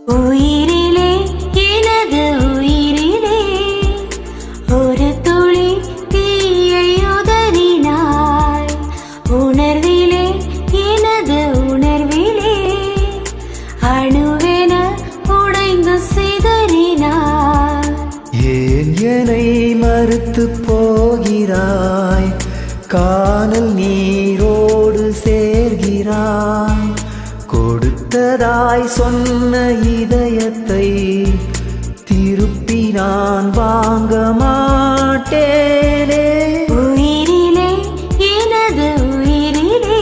உயிரிலே எனது உயிரிலே ஒரு துளி தீயை உதறினாய். உணர்விலே எனது உணர்விலே அணுவென உடைந்து சிதறினாய். ஏன் என்னை மறுத்து போகிறாய்? காணல் நீரோடு சேர்கிறாய். கொடுத்ததாய் சொன்ன இதயத்தை திருப்பி நான் வாங்க மாட்டேனே. உயிரிலே எனது உயிரிலே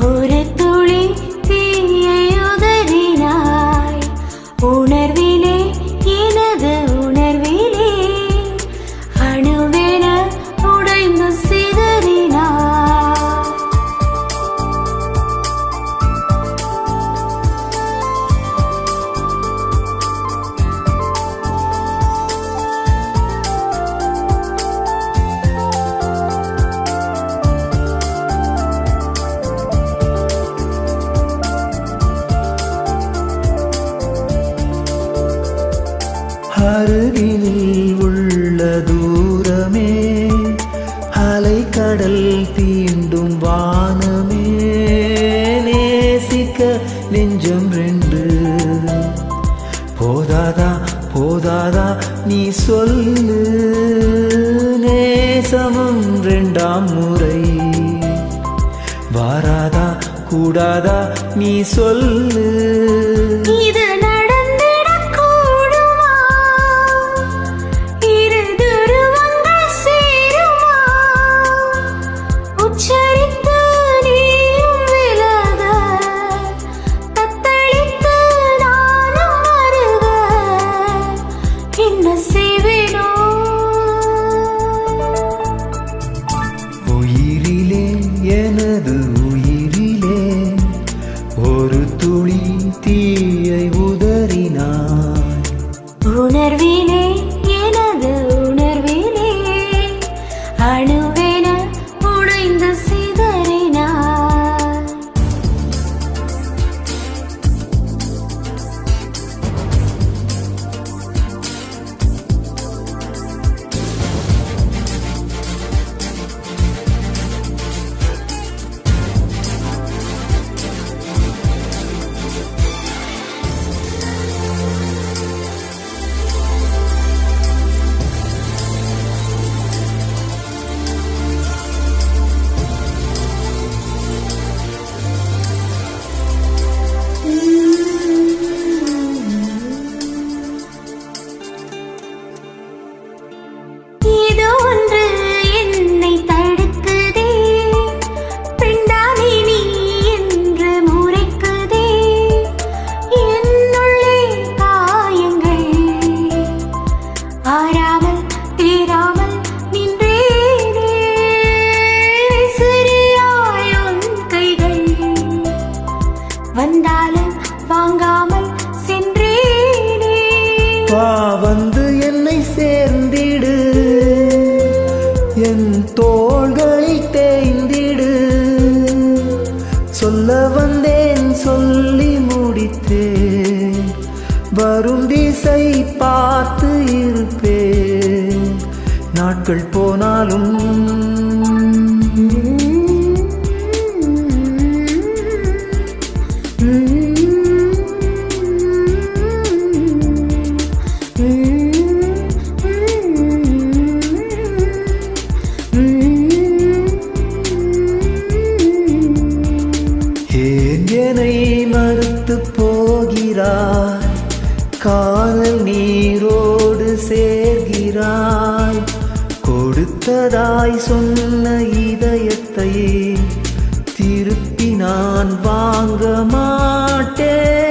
ஒரு துளி தீயை உதறினாய். உணர்விலே எனது உணர்விலே அணுவென உடைந்து சிதறினாய். அருகினில் உள்ள தூரமே அலைக்கடல் தீண்டும் வானமே. நேசிக்க நெஞ்சம் ரெண்டு போதாதா போதாதா நீ சொல்லு. நேசமும் ரெண்டாம் முறை வாராதா கூடாதா நீ சொல்லு. இது நடந்திடக் கூடுமா? இரு துருவங்கள் சேருமா? உச்சரித்து நீயும் விலக, தத்தளித்து நானும் வருக. என்ன செய்வேனோ? உயிரிலே எனது உயிரிலே ஒரு துளி தீயை உதறினாய். உணர்விலே எனது உணர்விலே அணுவென உடைந்து சிதறினாய். இது ஒன்று என்னை தடுக்குதே, பெண்டானே நீ என்று முறைக்குதே. என்னுள்ளே காயங்கள் ஆறாமல் தீராமல் நின்றேனே. சிறியாய் உன் கைகள் வந்தாலும் வாங்காமல் சென்றேனே. வா வந்து என்னை சேர்ந்திடு, என் தோள்களில் தேய்ந்திடு. சொல்ல வந்தேன் சொல்லி முடித்தேன். வரும் திசை பார்த்து இருப்பேன். நாட்கள் போனாலும் ஏன் என்னை மறுத்து போகிறாய்? காணல் நீரோடு சேர்கிறாய். கொடுத்ததாய் சொன்ன இதயத்தை திருப்பி நான் வாங்க மாட்டேன்.